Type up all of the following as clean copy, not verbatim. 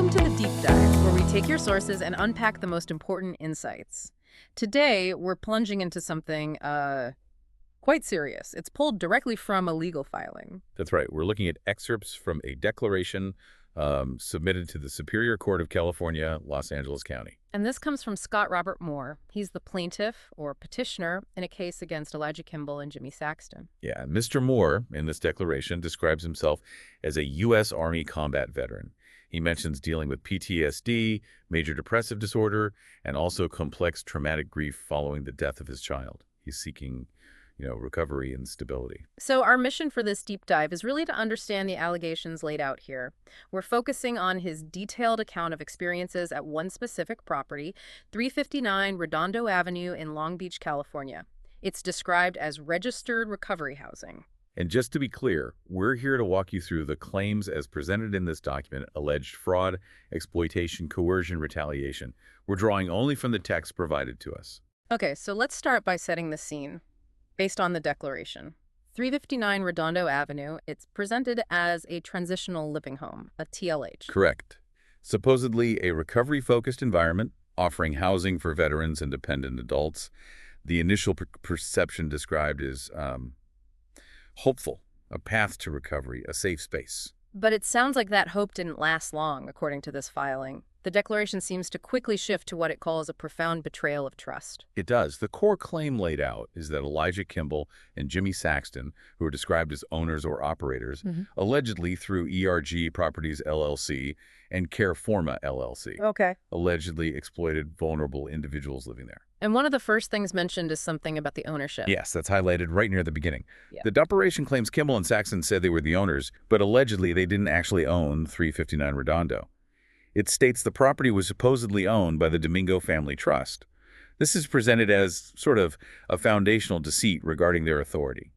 Welcome to the Deep Dive, where we take your sources and unpack the most important insights. Today, we're plunging into something quite serious. It's pulled directly from a legal filing. That's right. We're looking at excerpts from a declaration submitted to the Superior Court of California, Los Angeles County. And this comes from Scott Robert Moore. He's the plaintiff or petitioner in a case against Elijah Kimball and Jimmy Saxton. Yeah, Mr. Moore, in this declaration, describes himself as a U.S. Army combat veteran. He mentions dealing with PTSD, major depressive disorder, and also complex traumatic grief following the death of his child. He's seeking, recovery and stability. So our mission for this deep dive is really to understand the allegations laid out here. We're focusing on his detailed account of experiences at one specific property, 359 Redondo Avenue in Long Beach, California. It's described as registered recovery housing. And just to be clear, we're here to walk you through the claims as presented in this document: alleged fraud, exploitation, coercion, retaliation. We're drawing only from the text provided to us. Okay, so let's start by setting the scene. Based on the declaration, 359 Redondo Avenue, it's presented as a transitional living home, a TLH. Correct. Supposedly a recovery-focused environment offering housing for veterans and dependent adults. The initial perception described is hopeful, a path to recovery, a safe space. But it sounds like that hope didn't last long, according to this filing. The declaration seems to quickly shift to what it calls a profound betrayal of trust. It does. The core claim laid out is that Elijah Kimball and Jimmy Saxton, who are described as owners or operators, allegedly through ERG Properties LLC and Careforma LLC, allegedly exploited vulnerable individuals living there. And one of the first things mentioned is something about the ownership. Yes, that's highlighted right near the beginning. Yeah. The declaration claims Kimball and Saxton said they were the owners, but allegedly they didn't actually own 359 Redondo. It states the property was supposedly owned by the Domingo Family Trust. This is presented as sort of a foundational deceit regarding their authority.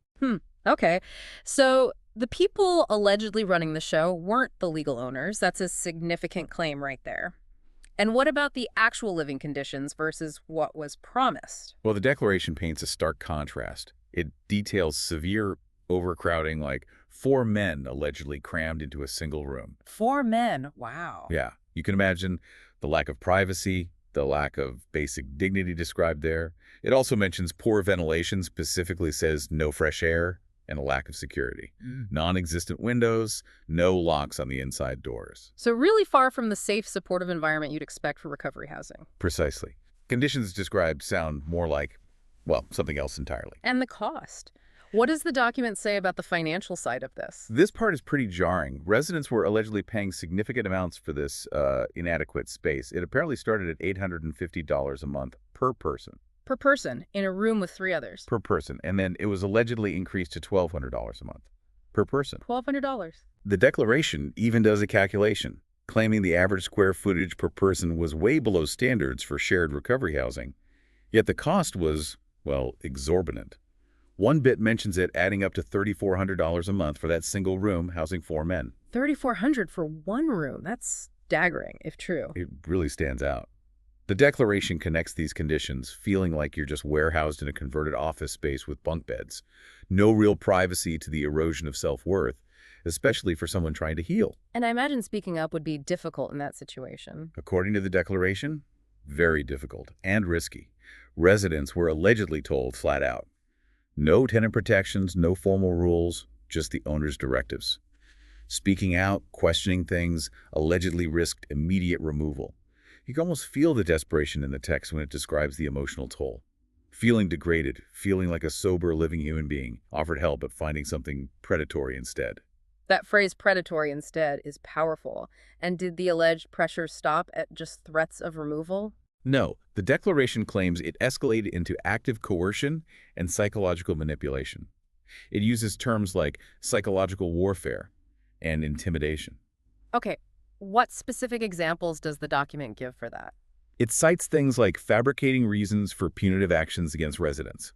Okay. So the people allegedly running the show weren't the legal owners. That's a significant claim right there. And what about the actual living conditions versus what was promised? Well, the declaration paints a stark contrast. It details severe overcrowding, like 4 men allegedly crammed into a single room. 4 men. Wow. Yeah. You can imagine the lack of privacy, the lack of basic dignity described there. It also mentions poor ventilation, specifically says no fresh air, and a lack of security. Non-existent windows, no locks on the inside doors. So really far from the safe, supportive environment you'd expect for recovery housing. Precisely. Conditions described sound more like, well, something else entirely. And the cost. What does the document say about the financial side of this? This part is pretty jarring. Residents were allegedly paying significant amounts for this inadequate space. It apparently started at $850 a month per person. Per person, in a room with 3 others. Per person. And then it was allegedly increased to $1,200 a month per person. $1,200. The declaration even does a calculation, claiming the average square footage per person was way below standards for shared recovery housing. Yet the cost was, well, exorbitant. One bit mentions it adding up to $3,400 a month for that single room housing 4 men. $3,400 for one room. That's staggering, if true. It really stands out. The declaration connects these conditions, feeling like you're just warehoused in a converted office space with bunk beds. No real privacy to the erosion of self-worth, especially for someone trying to heal. And I imagine speaking up would be difficult in that situation. According to the declaration, very difficult and risky. Residents were allegedly told flat out, no tenant protections, no formal rules, just the owner's directives. Speaking out, questioning things, allegedly risked immediate removal. You can almost feel the desperation in the text when it describes the emotional toll. Feeling degraded, feeling like a sober, living human being, offered help but finding something predatory instead. That phrase, predatory instead, is powerful. And did the alleged pressure stop at just threats of removal? No, the declaration claims it escalated into active coercion and psychological manipulation. It uses terms like psychological warfare and intimidation. Okay, what specific examples does the document give for that? It cites things like fabricating reasons for punitive actions against residents.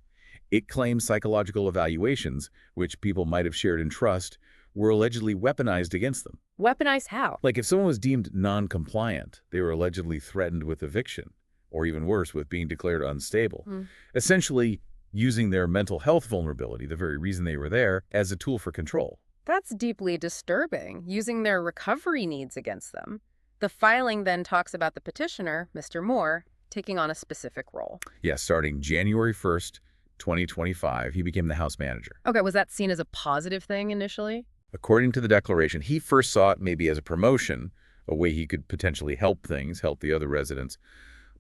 It claims psychological evaluations, which people might have shared in trust, were allegedly weaponized against them. Weaponized how? Like if someone was deemed non-compliant, they were allegedly threatened with eviction, or even worse, with being declared unstable. Essentially, using their mental health vulnerability, the very reason they were there, as a tool for control. That's deeply disturbing, using their recovery needs against them. The filing then talks about the petitioner, Mr. Moore, taking on a specific role. Yes, starting January 1st, 2025, he became the house manager. Okay, was that seen as a positive thing initially? According to the declaration, he first saw it maybe as a promotion, a way he could potentially help the other residents.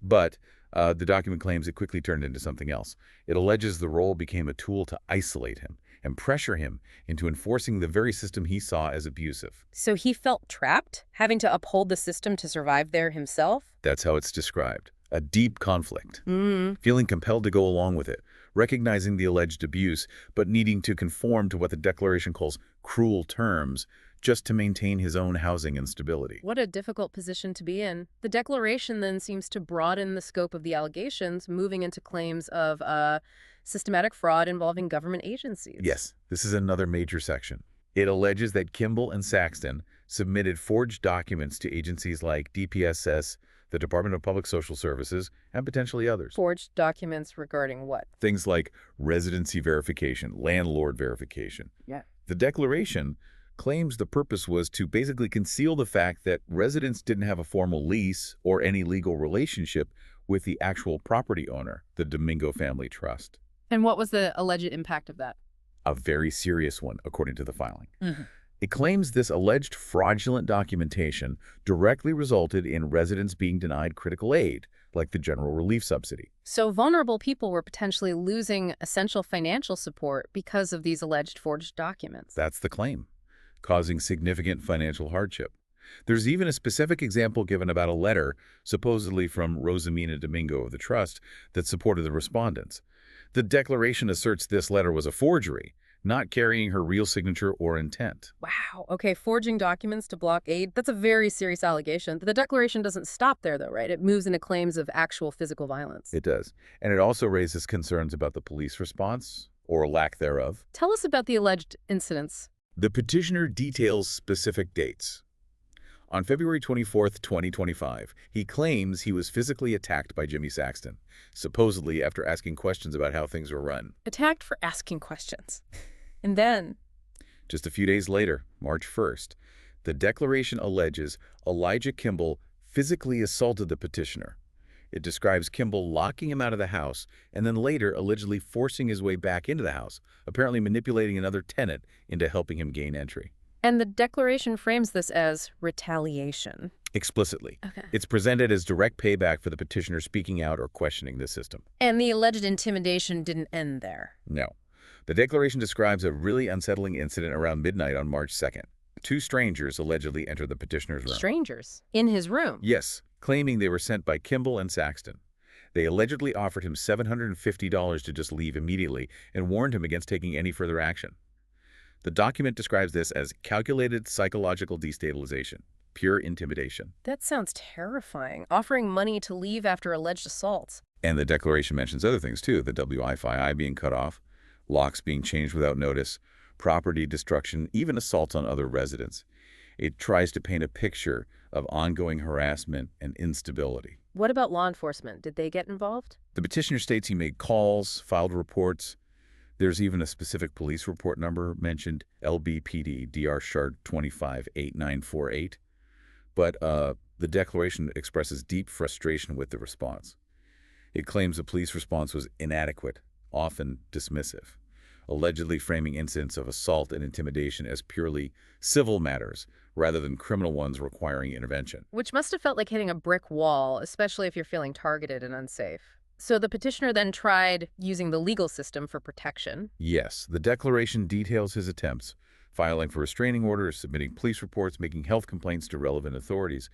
But the document claims it quickly turned into something else. It alleges the role became a tool to isolate him and pressure him into enforcing the very system he saw as abusive. So he felt trapped, having to uphold the system to survive there himself? That's how it's described. A deep conflict. Mm. Feeling compelled to go along with it, recognizing the alleged abuse, but needing to conform to what the declaration calls cruel terms, just to maintain his own housing and stability. What a difficult position to be in. The declaration then seems to broaden the scope of the allegations, moving into claims of systematic fraud involving government agencies. Yes, this is another major section. It alleges that Kimball and Saxton submitted forged documents to agencies like DPSS, the Department of Public Social Services, and potentially others. Forged documents regarding what? Things like residency verification, landlord verification. Yeah. The declaration claims the purpose was to basically conceal the fact that residents didn't have a formal lease or any legal relationship with the actual property owner, the Domingo Family Trust. And what was the alleged impact of that? A very serious one, according to the filing. Mm-hmm. It claims this alleged fraudulent documentation directly resulted in residents being denied critical aid, like the General Relief Subsidy. So vulnerable people were potentially losing essential financial support because of these alleged forged documents. That's the claim, causing significant financial hardship. There's even a specific example given about a letter, supposedly from Rosamina Domingo of the Trust, that supported the respondents. The declaration asserts this letter was a forgery, not carrying her real signature or intent. Wow. Okay, forging documents to block aid, that's a very serious allegation. The declaration doesn't stop there, though, right? It moves into claims of actual physical violence. It does. And it also raises concerns about the police response, or lack thereof. Tell us about the alleged incidents. The petitioner details specific dates. On February 24th, 2025, he claims he was physically attacked by Jimmy Saxton, supposedly after asking questions about how things were run. Attacked for asking questions. And then? Just a few days later, March 1st, the declaration alleges Elijah Kimball physically assaulted the petitioner. It describes Kimball locking him out of the house and then later allegedly forcing his way back into the house, apparently manipulating another tenant into helping him gain entry. And the declaration frames this as retaliation. Explicitly. Okay. It's presented as direct payback for the petitioner speaking out or questioning the system. And the alleged intimidation didn't end there. No. The declaration describes a really unsettling incident around midnight on March 2nd. Two strangers allegedly entered the petitioner's room. Strangers? In his room? Yes, claiming they were sent by Kimball and Saxton. They allegedly offered him $750 to just leave immediately and warned him against taking any further action. The document describes this as calculated psychological destabilization, pure intimidation. That sounds terrifying. Offering money to leave after alleged assaults. And the declaration mentions other things too, the Wi-Fi being cut off, locks being changed without notice, property destruction, even assaults on other residents. It tries to paint a picture of ongoing harassment and instability. What about law enforcement? Did they get involved? The petitioner states he made calls, filed reports. There's even a specific police report number mentioned, LBPD, DR Shard 258948. But the declaration expresses deep frustration with the response. It claims the police response was inadequate, often dismissive, allegedly framing incidents of assault and intimidation as purely civil matters rather than criminal ones requiring intervention. Which must have felt like hitting a brick wall, especially if you're feeling targeted and unsafe. So the petitioner then tried using the legal system for protection. Yes, the declaration details his attempts, filing for restraining orders, submitting police reports, making health complaints to relevant authorities.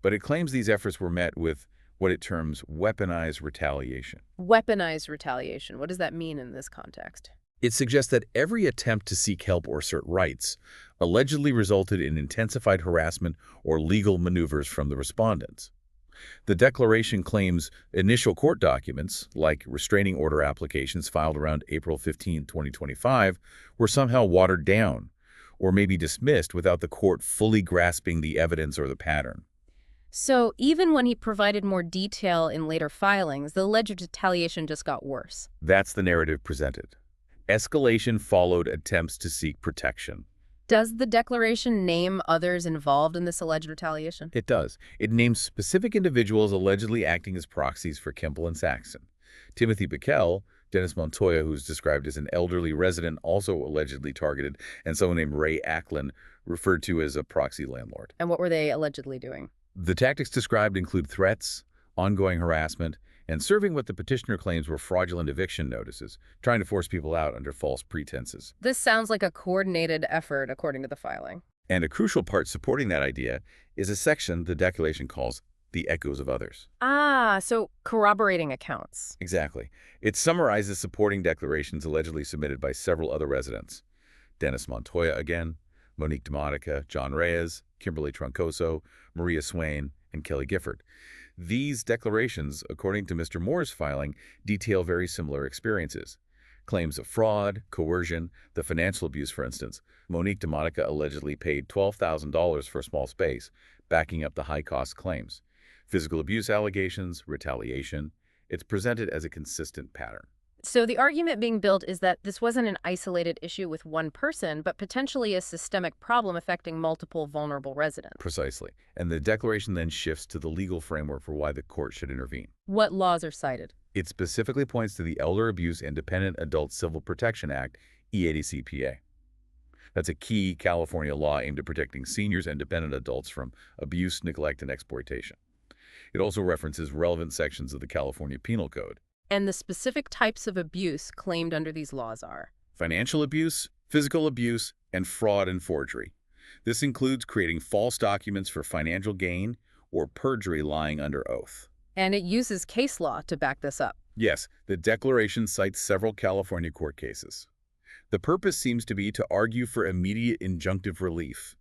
But it claims these efforts were met with what it terms weaponized retaliation. Weaponized retaliation. What does that mean in this context? It suggests that every attempt to seek help or assert rights allegedly resulted in intensified harassment or legal maneuvers from the respondents. The declaration claims initial court documents, like restraining order applications filed around April 15, 2025, were somehow watered down or maybe dismissed without the court fully grasping the evidence or the pattern. So even when he provided more detail in later filings, the alleged retaliation just got worse. That's the narrative presented. Escalation followed attempts to seek protection. Does the declaration name others involved in this alleged retaliation? It does. It names specific individuals allegedly acting as proxies for Kimball and Saxton. Timothy Bickel, Dennis Montoya, who's described as an elderly resident also allegedly targeted, and someone named Ray Ackland, referred to as a proxy landlord. And what were they allegedly doing? The tactics described include threats, ongoing harassment, and serving what the petitioner claims were fraudulent eviction notices, trying to force people out under false pretenses. This sounds like a coordinated effort, according to the filing. And a crucial part supporting that idea is a section the declaration calls the echoes of others. Ah, so corroborating accounts. Exactly. It summarizes supporting declarations allegedly submitted by several other residents. Dennis Montoya again, Monique DeMonica, John Reyes, Kimberly Troncoso, Maria Swain, and Kelly Gifford. These declarations, according to Mr. Moore's filing, detail very similar experiences. Claims of fraud, coercion, the financial abuse, for instance. Monique DeMonica allegedly paid $12,000 for a small space, backing up the high-cost claims. Physical abuse allegations, retaliation. It's presented as a consistent pattern. So the argument being built is that this wasn't an isolated issue with one person, but potentially a systemic problem affecting multiple vulnerable residents. Precisely. And the declaration then shifts to the legal framework for why the court should intervene. What laws are cited? It specifically points to the Elder Abuse and Dependent Adult Civil Protection Act, E80CPA. That's a key California law aimed at protecting seniors and dependent adults from abuse, neglect, and exploitation. It also references relevant sections of the California Penal Code. And the specific types of abuse claimed under these laws are? Financial abuse, physical abuse, and fraud and forgery. This includes creating false documents for financial gain or perjury lying under oath. And it uses case law to back this up. Yes, the declaration cites several California court cases. The purpose seems to be to argue for immediate injunctive relief.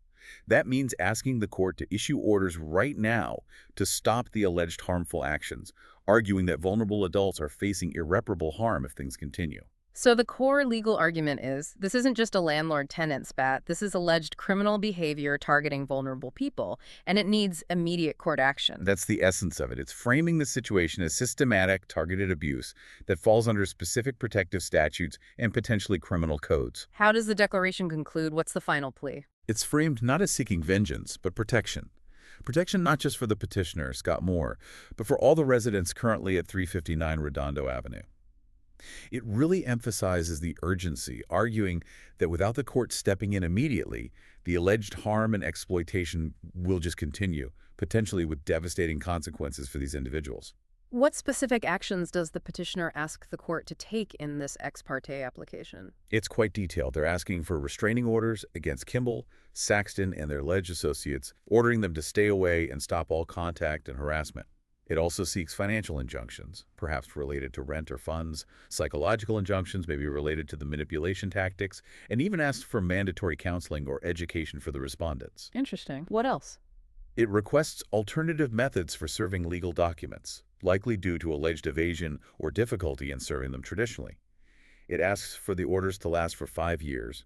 That means asking the court to issue orders right now to stop the alleged harmful actions, arguing that vulnerable adults are facing irreparable harm if things continue. So the core legal argument is, this isn't just a landlord-tenant spat, this is alleged criminal behavior targeting vulnerable people, and it needs immediate court action. That's the essence of it. It's framing the situation as systematic, targeted abuse that falls under specific protective statutes and potentially criminal codes. How does the declaration conclude? What's the final plea? It's framed not as seeking vengeance, but protection. Protection not just for the petitioner, Scott Moore, but for all the residents currently at 359 Redondo Avenue. It really emphasizes the urgency, arguing that without the court stepping in immediately, the alleged harm and exploitation will just continue, potentially with devastating consequences for these individuals. What specific actions does the petitioner ask the court to take in this ex parte application? It's quite detailed. They're asking for restraining orders against Kimball, Saxton, and their alleged associates, ordering them to stay away and stop all contact and harassment. It also seeks financial injunctions, perhaps related to rent or funds, psychological injunctions maybe related to the manipulation tactics, and even asks for mandatory counseling or education for the respondents. Interesting. What else? It requests alternative methods for serving legal documents, likely due to alleged evasion or difficulty in serving them traditionally. It asks for the orders to last for 5 years,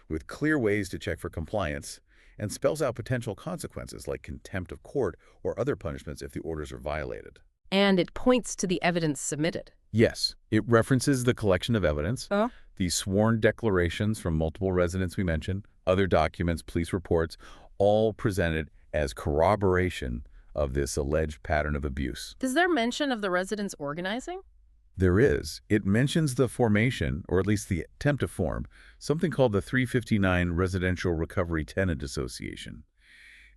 with clear ways to check for compliance, and spells out potential consequences like contempt of court or other punishments if the orders are violated. And it points to the evidence submitted. Yes, it references the collection of evidence, the sworn declarations from multiple residents we mentioned, other documents, police reports, all presented as corroboration of this alleged pattern of abuse. Is there mention of the residents organizing? There is. It mentions the formation, or at least the attempt to form, something called the 359 Residential Recovery Tenant Association.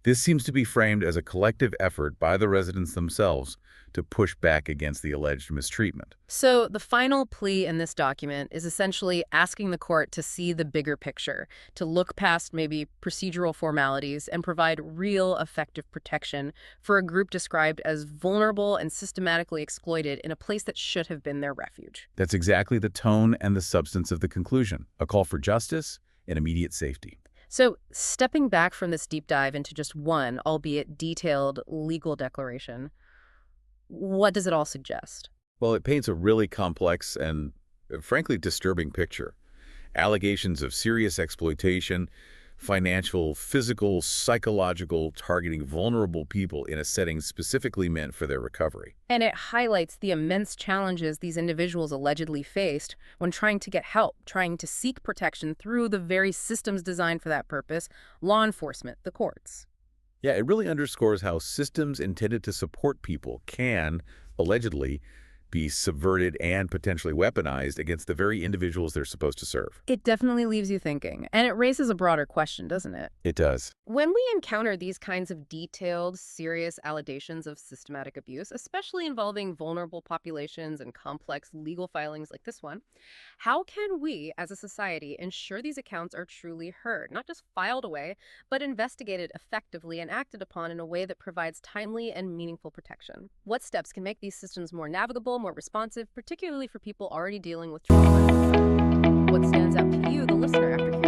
This seems to be framed as a collective effort by the residents themselves to push back against the alleged mistreatment. So the final plea in this document is essentially asking the court to see the bigger picture, to look past maybe procedural formalities and provide real effective protection for a group described as vulnerable and systematically exploited in a place that should have been their refuge. That's exactly the tone and the substance of the conclusion, a call for justice and immediate safety. So stepping back from this deep dive into just one, albeit detailed, legal declaration, what does it all suggest? Well, it paints a really complex and, frankly, disturbing picture. Allegations of serious exploitation, financial, physical, psychological, targeting vulnerable people in a setting specifically meant for their recovery. And it highlights the immense challenges these individuals allegedly faced when trying to get help, trying to seek protection through the very systems designed for that purpose, law enforcement, the courts. Yeah, it really underscores how systems intended to support people can, allegedly, be subverted and potentially weaponized against the very individuals they're supposed to serve. It definitely leaves you thinking, and it raises a broader question, doesn't it? It does. When we encounter these kinds of detailed, serious allegations of systematic abuse, especially involving vulnerable populations and complex legal filings like this one, how can we, as a society, ensure these accounts are truly heard, not just filed away, but investigated effectively and acted upon in a way that provides timely and meaningful protection? What steps can make these systems more navigable, more responsive, particularly for people already dealing with trauma? What stands out to you, the listener, after hearing